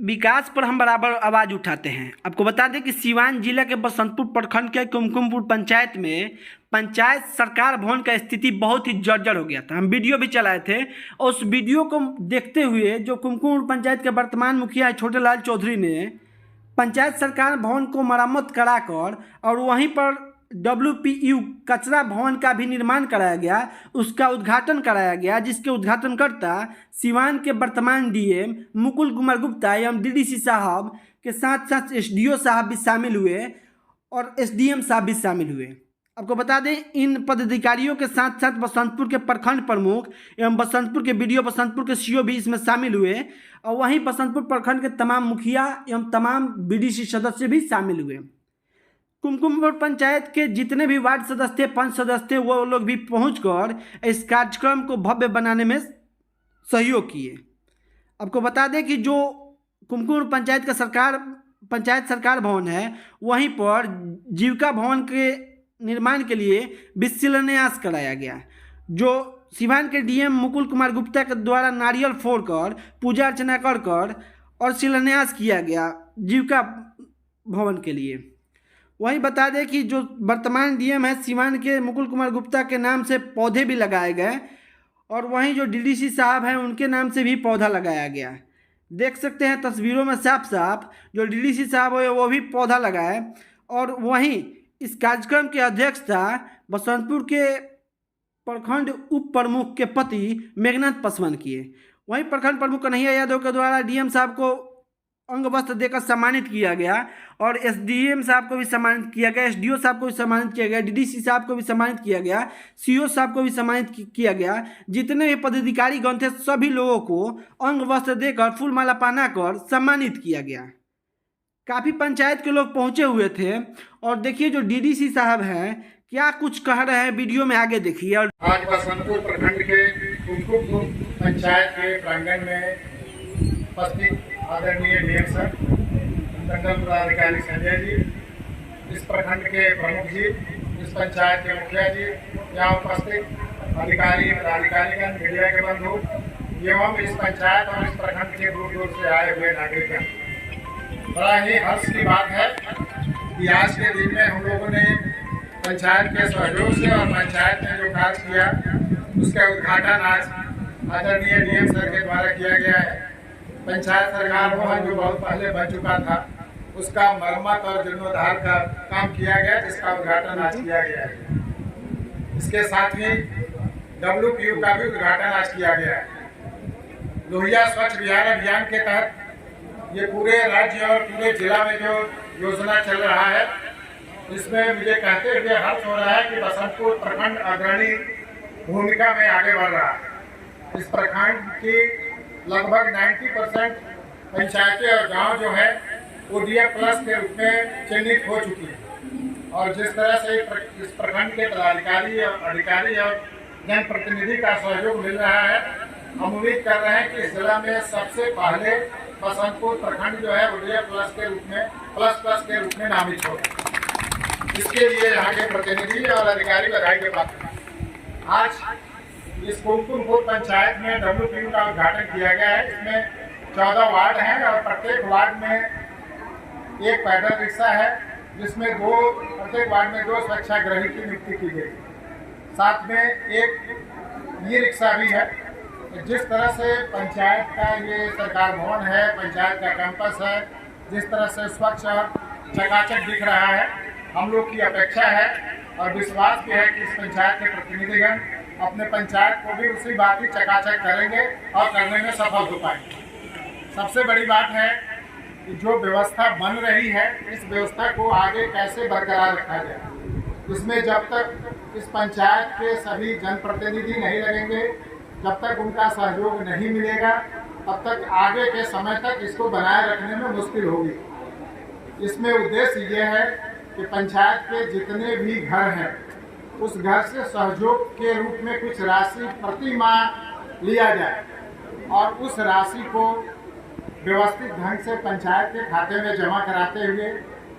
विकास पर हम बराबर आवाज़ उठाते हैं। आपको बता दें कि सिवान जिला के बसंतपुर प्रखंड के कुमकुमपुर पंचायत में पंचायत सरकार भवन का स्थिति बहुत ही जर्जर हो गया था। हम वीडियो भी चलाए थे और उस वीडियो को देखते हुए जो कुमकुमपुर पंचायत के वर्तमान मुखिया छोटेलाल चौधरी ने पंचायत सरकार भवन को मरम्मत कराकर और वहीं पर WPU कचरा भवन का भी निर्माण कराया गया, उसका उद्घाटन कराया गया, जिसके उद्घाटनकर्ता सिवान के वर्तमान DM मुकुल कुमार गुप्ता एवं DDC साहब के साथ साथ SDO साहब भी शामिल हुए और SDM साहब भी शामिल हुए। आपको बता दें इन पदाधिकारियों के साथ साथ बसंतपुर के प्रखंड प्रमुख एवं बसंतपुर के BDO बसंतपुर के CO भी इसमें शामिल हुए और वहीं बसंतपुर प्रखंड के तमाम मुखिया एवं तमाम BDC सदस्य भी शामिल हुए। कुमकुमपुर पंचायत के जितने भी वार्ड सदस्य पंच सदस्य वो लोग भी पहुंचकर इस कार्यक्रम को भव्य बनाने में सहयोग किए। आपको बता दें कि जो कुमकुमपुर पंचायत सरकार भवन है वहीं पर जीविका भवन के निर्माण के लिए भी शिलान्यास कराया गया, जो सिवान के DM मुकुल कुमार गुप्ता के द्वारा नारियल फोड़कर पूजा अर्चना कर और शिलान्यास किया गया जीविका भवन के लिए। वहीं बता दें कि जो वर्तमान DM है सिवान के मुकुल कुमार गुप्ता के नाम से पौधे भी लगाए गए और वहीं जो DDC साहब हैं उनके नाम से भी पौधा लगाया गया। देख सकते हैं तस्वीरों में साफ साफ जो DDC साहब है वो भी पौधा लगाए और वहीं इस कार्यक्रम के अध्यक्षता बसंतपुर के प्रखंड उप प्रमुख के पति मेघनाथ पासवान किए। वहीं प्रखंड प्रमुख कन्हैया यादव के द्वारा DM साहब को अंग वस्त्र देकर सम्मानित किया गया और SDM साहब को भी सम्मानित किया गया, SDO साहब को भी सम्मानित किया गया, DDC साहब को भी सम्मानित किया गया, CO साहब को भी सम्मानित किया गया। जितने भी पदाधिकारी गण थे सभी लोगों को अंग वस्त्र देकर फूल माला पहनाकर सम्मानित किया गया। काफ़ी पंचायत के लोग पहुंचे हुए थे और देखिए जो DDC साहब हैं क्या कुछ कह रहे हैं वीडियो में आगे देखिए। और आज बसंतपुर प्रखंड के कुमकुमपुर पंचायत के प्रांगण में उपस्थित आदरणीय DM सर, मंडल पदाधिकारी संजय जी, इस प्रखंड के प्रमुख जी, इस पंचायत के मुखिया जी, यहाँ उपस्थित अधिकारी पदाधिकारीगण, मीडिया के बंधु एवं इस पंचायत और इस प्रखंड के दूर दूर से आए हुए नागरिक, बड़ा ही हर्ष की बात है कि आज के दिन में हम लोगों ने पंचायत के सहयोग से और पंचायत ने जो कार्य किया उसका उद्घाटन आज आदरणीय DM सर के द्वारा किया गया है। पंचायत सरकार भवन जो बहुत पहले बन चुका था उसका मरम्मत और जीर्णोद्धार का काम किया गया, जिसका उद्घाटन आज किया गया है। इसके साथ ही WPU का भी उद्घाटन आज किया गया है। लोहिया स्वच्छ बिहार अभियान के तहत ये पूरे राज्य और पूरे जिला में जो योजना चल रहा है इसमें मुझे कहते हुए हर्ष हो रहा है कि बसंतपुर प्रखंड अग्रणी भूमिका में आगे बढ़ रहा है। इस प्रखंड की लगभग 90% पंचायतें और गांव जो है वो DF+ के रूप में चिन्हित हो चुकी है और जिस तरह से इस प्रखंड के पदाधिकारी और अधिकारी और जनप्रतिनिधि का सहयोग मिल रहा है, हम उम्मीद कर रहे हैं कि इस जिला में सबसे पहले बसंतपुर प्रखंड जो है वो DF+ के रूप में ++ के रूप में नामित हो। इसके लिए यहाँ के प्रतिनिधि और अधिकारी बधाई के पात्र हैं। आज इस कुमकुमपुर पंचायत में WPU का उद्घाटन किया गया है। इसमें 14 वार्ड हैं और प्रत्येक वार्ड में एक पैदल रिक्शा है, जिसमें प्रत्येक वार्ड में 2 स्वच्छाग्रही की नियुक्ति की गई। साथ में एक रिक्शा भी है। जिस तरह से पंचायत का ये सरकार भवन है, पंचायत का कैंपस है, जिस तरह से स्वच्छ और चकाचक दिख रहा है, हम लोग की अपेक्षा है और विश्वास भी है कि इस पंचायत के प्रतिनिधिगण अपने पंचायत को भी उसी बात ही चकाचक करेंगे और करने में सफल हो पाएंगे। सबसे बड़ी बात है कि जो व्यवस्था बन रही है इस व्यवस्था को आगे कैसे बरकरार रखा जाए। इसमें जब तक इस पंचायत के सभी जनप्रतिनिधि नहीं लगेंगे, जब तक उनका सहयोग नहीं मिलेगा, तब तक आगे के समय तक इसको बनाए रखने में मुश्किल होगी। इसमें उद्देश्य ये है कि पंचायत के जितने भी घर हैं उस घर से सहयोग के रूप में कुछ राशि प्रति माह लिया जाए और उस राशि को व्यवस्थित ढंग से पंचायत के खाते में जमा कराते हुए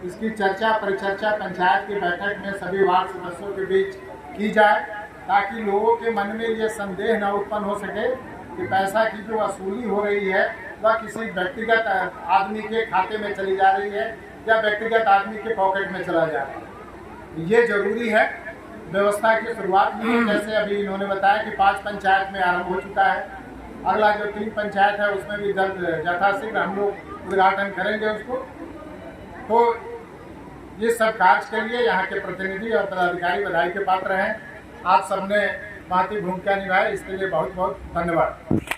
इसकी चर्चा परिचर्चा पंचायत की बैठक में सभी वार्ड सदस्यों के बीच की जाए, ताकि लोगों के मन में ये संदेह न उत्पन्न हो सके कि पैसा की जो वसूली हो रही है वह किसी व्यक्तिगत आदमी के खाते में चली जा रही है या व्यक्तिगत आदमी के पॉकेट में चला जा रहा है। ये जरूरी है। व्यवस्था की शुरुआत भी है, जैसे अभी इन्होंने बताया कि 5 पंचायत में आरंभ हो चुका है। अगला जो 3 पंचायत है उसमें भी जल्द यथाशीघ्र हम लोग उद्घाटन करेंगे उसको। तो इस सब कार्य के लिए यहाँ के प्रतिनिधि और पदाधिकारी बधाई के पात्र हैं। आप सबने महती भूमिका निभाई, इसके लिए बहुत बहुत धन्यवाद।